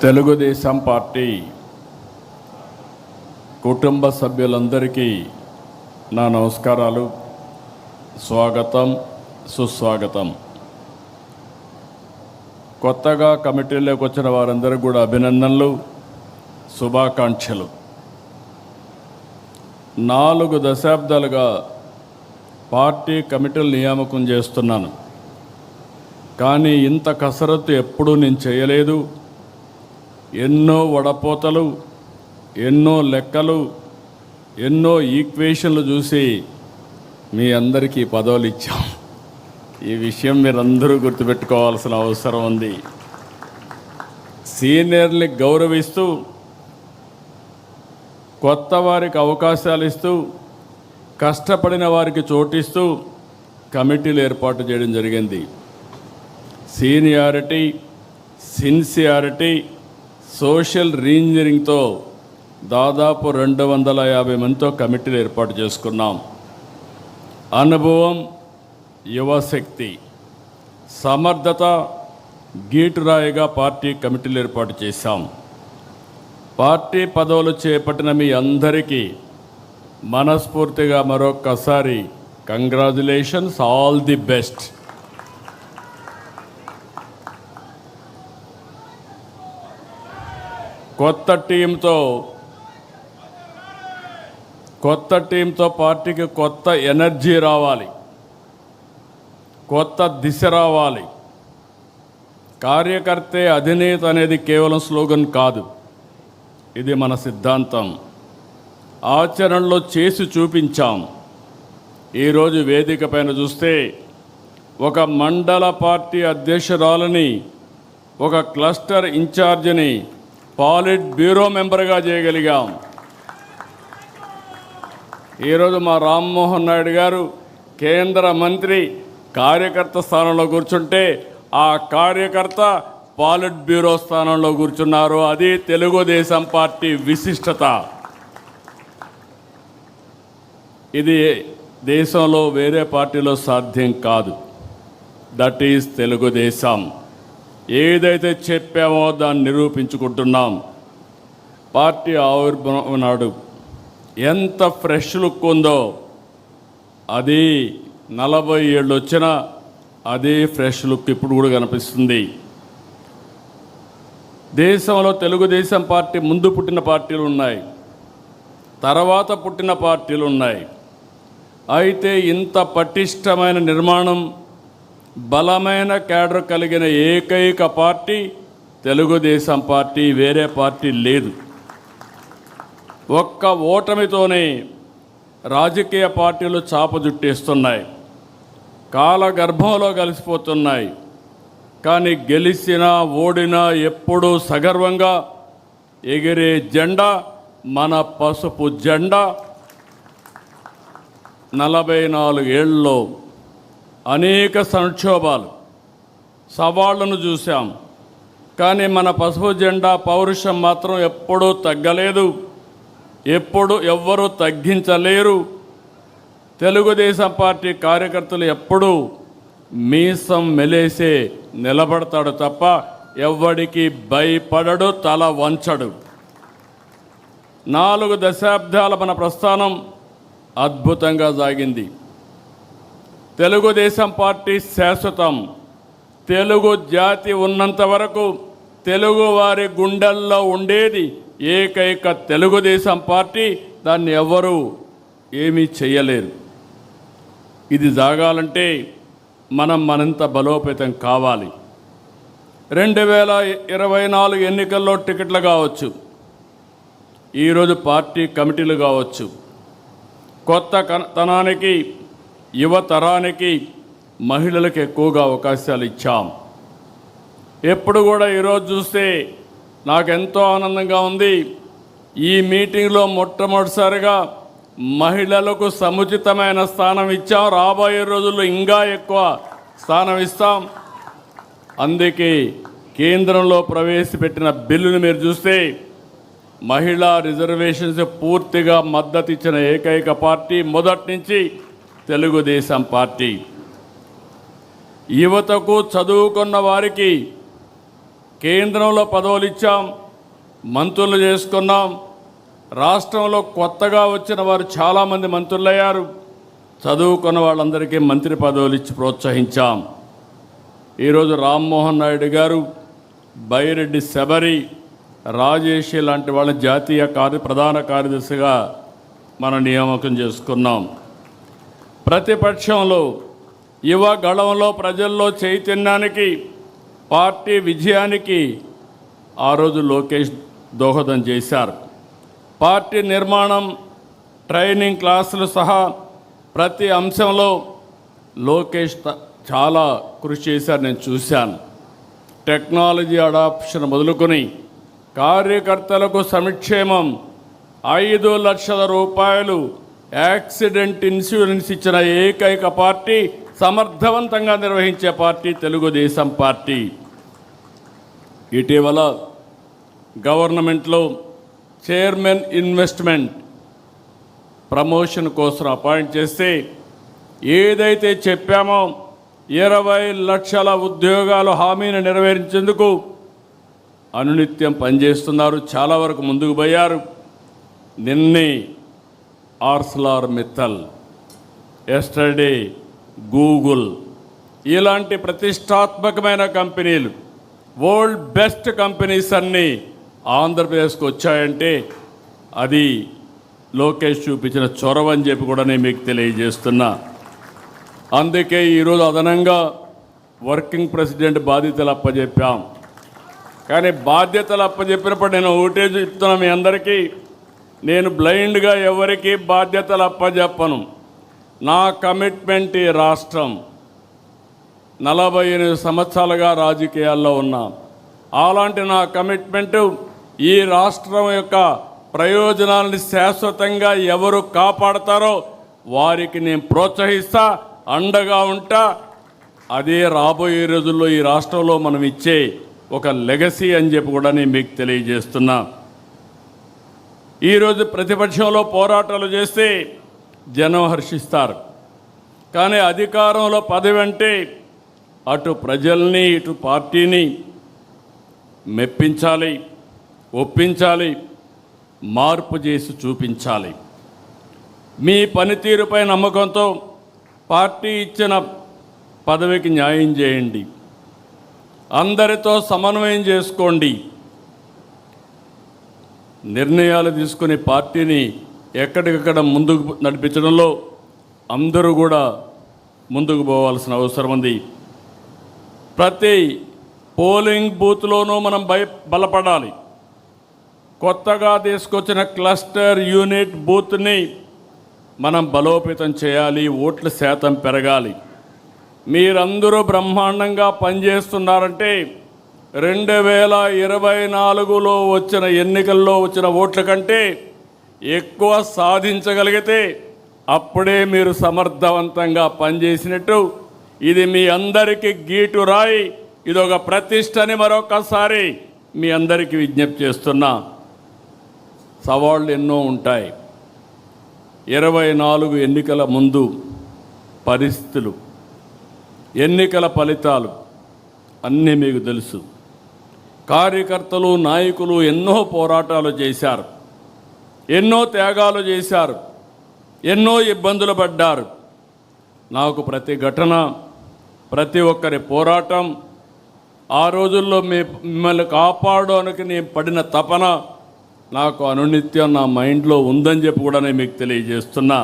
Telugu Desam party కుటుంబ సభ్యులందరికీ నా నమస్కారాలు, స్వాగతం, సుస్వాగతం. కొత్తగా కమిటీలోకి వచ్చిన వారందరికీ కూడా అభినందనలు, శుభాకాంక్షలు. 4 దశాబ్దాలుగా పార్టీ కమిటీలు నియామకం చేస్తున్నాను, కానీ ఇంత కసరత్తు ఎప్పుడూ నేను చేయలేదు. ఎన్నో వడపోతలు, ఎన్నో లెక్కలు, ఎన్నో ఈక్వేషన్లు చూసి మీ అందరికీ పదవులు ఇచ్చాం. ఈ విషయం మీరందరూ గుర్తుపెట్టుకోవాల్సిన అవసరం ఉంది. సీనియర్ని గౌరవిస్తూ, కొత్త వారికి అవకాశాలు ఇస్తూ, కష్టపడిన వారికి చోటిస్తూ కమిటీలు ఏర్పాటు చేయడం జరిగింది. సీనియారిటీ, సిన్సియారిటీ, సోషల్ రీఇంజనీరింగ్తో దాదాపు 250 మందితో కమిటీలు ఏర్పాటు చేసుకున్నాం. అనుభవం, యువశక్తి, సమర్థత గీటురాయిగా పార్టీ కమిటీలు ఏర్పాటు చేశాం. పార్టీ పదవులు చేపట్టిన మీ అందరికీ మనస్ఫూర్తిగా మరొక్కసారి కంగ్రాచులేషన్స్, ఆల్ ది బెస్ట్. కొత్త టీంతో పార్టీకి కొత్త ఎనర్జీ రావాలి, కొత్త దిశ రావాలి. కార్యకర్తే అధినేత అనేది కేవలం స్లోగన్ కాదు, ఇది మన సిద్ధాంతం. ఆచరణలో చేసి చూపించాం. ఈరోజు వేదిక పైన చూస్తే ఒక మండల పార్టీ అధ్యక్షురాలని, ఒక క్లస్టర్ ఇన్ఛార్జిని పాలిట్ బ్యూరో మెంబర్గా చేయగలిగాం. ఈరోజు మా రామ్మోహన్ నాయుడు గారు కేంద్ర మంత్రి కార్యకర్త స్థానంలో కూర్చుంటే, ఆ కార్యకర్త పాలిట్ బ్యూరో స్థానంలో కూర్చున్నారు. అది తెలుగుదేశం పార్టీ విశిష్టత. ఇది దేశంలో వేరే పార్టీలో సాధ్యం కాదు. That is Telugu Desam. ఏదైతే చెప్పామో దాన్ని నిరూపించుకుంటున్నాం. పార్టీ ఆవిర్భావం నాడు ఎంత ఫ్రెష్ లుక్ ఉందో, అది 40 ఏళ్ళు వచ్చినా అదే ఫ్రెష్ లుక్ ఇప్పుడు కూడా కనిపిస్తుంది. దేశంలో తెలుగుదేశం పార్టీ ముందు పుట్టిన పార్టీలు ఉన్నాయి, తర్వాత పుట్టిన పార్టీలు ఉన్నాయి. అయితే ఇంత పటిష్టమైన నిర్మాణం, బలమైన క్యాడర్ కలిగిన ఏకైక పార్టీ తెలుగుదేశం పార్టీ, వేరే పార్టీ లేదు. ఒక్క ఓటమితోనే రాజకీయ పార్టీలు చాపజుట్టేస్తున్నాయి, కాలగర్భంలో కలిసిపోతున్నాయి. కానీ గెలిచినా ఓడినా ఎప్పుడూ సగర్వంగా ఎగిరే జెండా మన పసుపు జెండా. 44 ఏళ్ళలో అనేక సంక్షోభాలు, సవాళ్లను చూశాం. కానీ మన పసుపు జెండా పౌరుషం మాత్రం ఎప్పుడూ తగ్గలేదు, ఎప్పుడు ఎవ్వరూ తగ్గించలేరు. తెలుగుదేశం పార్టీ కార్యకర్తలు ఎప్పుడూ మీసం మెలేసే నిలబడతాడు తప్ప ఎవ్వడికి భయపడడు, తల వంచడు. 4 దశాబ్దాల మన ప్రస్థానం అద్భుతంగా సాగింది. తెలుగుదేశం పార్టీ శాశ్వతం. తెలుగు జాతి ఉన్నంత వరకు తెలుగు వారి గుండెల్లో ఉండేది ఏకైక తెలుగుదేశం పార్టీ. దాన్ని ఎవ్వరూ ఏమీ చేయలేరు. ఇది సాగాలంటే మనం మరింత బలోపేతం కావాలి. 2024 ఎన్నికల్లో టికెట్లు కావచ్చు, ఈరోజు పార్టీ కమిటీలు కావచ్చు. కొత్త తనానికి, యువతరానికి, మహిళలకు ఎక్కువగా అవకాశాలు ఇచ్చాం. ఎప్పుడు కూడా ఈరోజు చూస్తే నాకెంతో ఆనందంగా ఉంది. ఈ మీటింగ్లో మొట్టమొదటిసారిగా మహిళలకు సముచితమైన స్థానం ఇచ్చాం. రాబోయే రోజుల్లో ఇంకా ఎక్కువ స్థానం ఇస్తాం. అందుకే కేంద్రంలో ప్రవేశపెట్టిన బిల్లును మీరు చూస్తే మహిళా రిజర్వేషన్స్ పూర్తిగా మద్దతు ఇచ్చిన ఏకైక పార్టీ మొదటి నుంచి తెలుగుదేశం పార్టీ. యువతకు, చదువుకున్న వారికి కేంద్రంలో పదవులు ఇచ్చాం, మంత్రులు చేసుకున్నాం. రాష్ట్రంలో కొత్తగా వచ్చిన వారు చాలామంది మంత్రులయ్యారు. చదువుకున్న వాళ్ళందరికీ మంత్రి పదవులు ఇచ్చి ప్రోత్సహించాం. ఈరోజు రామ్మోహన్ నాయుడు గారు, బైరెడ్డి శబరి, రాజేషి లాంటి వాళ్ళ జాతీయ ప్రధాన కార్యదర్శిగా మనం నియామకం చేసుకున్నాం. ప్రతిపక్షంలో యువ గళంలో ప్రజల్లో చైతన్యానికి, పార్టీ విజయానికి ఆ రోజు లోకేష్ దోహదం చేశారు. పార్టీ నిర్మాణం, ట్రైనింగ్ క్లాసులు సహా ప్రతి అంశంలో లోకేష్ చాలా కృషి చేశారు, నేను చూశాను. టెక్నాలజీ అడాప్షన్ మొదలుకొని కార్యకర్తలకు సంక్షేమం, 5 లక్షల రూపాయలు యాక్సిడెంట్ ఇన్సూరెన్స్ ఇచ్చిన ఏకైక పార్టీ, సమర్థవంతంగా నిర్వహించే పార్టీ తెలుగుదేశం పార్టీ. ఇటీవల గవర్నమెంట్లో చైర్మన్ ఇన్వెస్ట్మెంట్ ప్రమోషన్ కోసం అపాయింట్ చేస్తే ఏదైతే చెప్పామో 20 లక్షల ఉద్యోగాలు హామీని నెరవేర్చేందుకు అనునిత్యం పనిచేస్తున్నారు. చాలా వరకు ముందుకు పోయారు. నిన్నే ఆర్సెలర్ మిత్తల్, ఎస్టర్డే గూగుల్, ఇలాంటి ప్రతిష్టాత్మకమైన కంపెనీలు, వరల్డ్ బెస్ట్ కంపెనీస్ అన్నీ ఆంధ్రప్రదేశ్కి వచ్చాయంటే అది లోకేష్ చూపించిన చొరవ అని చెప్పి కూడా నేను మీకు తెలియజేస్తున్నా. అందుకే ఈరోజు అదనంగా వర్కింగ్ ప్రెసిడెంట్ బాధ్యతలు అప్పచెప్పాం. కానీ బాధ్యతలు అప్పచెప్పినప్పుడు నేను ఒకటే చెప్తున్నా మీ అందరికీ, నేను బ్లైండ్గా ఎవరికి బాధ్యతలు అప్పచెప్పను. నా కమిట్మెంట్ ఈ రాష్ట్రం. 48 సంవత్సరాలుగా రాజకీయాల్లో ఉన్నా. అలాంటి నా కమిట్మెంటు ఈ రాష్ట్రం యొక్క ప్రయోజనాలను శాశ్వతంగా ఎవరు కాపాడతారో వారికి నేను ప్రోత్సహిస్తా, అండగా ఉంటా. అదే రాబోయే రోజుల్లో ఈ రాష్ట్రంలో మనం ఇచ్చే ఒక లెగసీ అని చెప్పి కూడా నేను మీకు తెలియజేస్తున్నా. ఈరోజు ప్రతిపక్షంలో పోరాటాలు చేస్తే జనం హర్షిస్తారు. కానీ అధికారంలో పదవి అంటే అటు ప్రజల్ని ఇటు పార్టీని మెప్పించాలి, ఒప్పించాలి, మార్పు చేసి చూపించాలి. మీ పనితీరుపై నమ్మకంతో పార్టీ ఇచ్చిన పదవికి న్యాయం చేయండి. అందరితో సమన్వయం చేసుకోండి. నిర్ణయాలు తీసుకుని పార్టీని ఎక్కడికక్కడ ముందుకు నడిపించడంలో అందరూ కూడా ముందుకు పోవాల్సిన అవసరం ఉంది. ప్రతి పోలింగ్ బూత్లోనూ మనం బలపడాలి. కొత్తగా తీసుకొచ్చిన క్లస్టర్ యూనిట్ బూత్ని మనం బలోపేతం చేయాలి. ఓట్ల శాతం పెరగాలి. మీరందరూ బ్రహ్మాండంగా పనిచేస్తున్నారంటే 2024లో వచ్చిన ఎన్నికల్లో వచ్చిన ఓట్ల కంటే ఎక్కువ సాధించగలిగితే అప్పుడే మీరు సమర్థవంతంగా పనిచేసినట్టు. ఇది మీ అందరికీ గీటు రాయి. ఇది ఒక ప్రతిష్టని మరొకసారి మీ అందరికీ విజ్ఞప్తి చేస్తున్నా. సవాళ్ళు ఎన్నో ఉంటాయి. 24 ఎన్నికల ముందు పరిస్థితులు, ఎన్నికల ఫలితాలు అన్నీ మీకు తెలుసు. కార్యకర్తలు, నాయకులు ఎన్నో పోరాటాలు చేశారు, ఎన్నో త్యాగాలు చేశారు, ఎన్నో ఇబ్బందులు పడ్డారు. నాకు ప్రతి ఘటన, ప్రతి ఒక్కరి పోరాటం, ఆ రోజుల్లో మిమ్మల్ని కాపాడడానికి నేను పడిన తపన నాకు అనునిత్యం నా మైండ్లో ఉందని చెప్పి కూడా నేను మీకు తెలియజేస్తున్నా.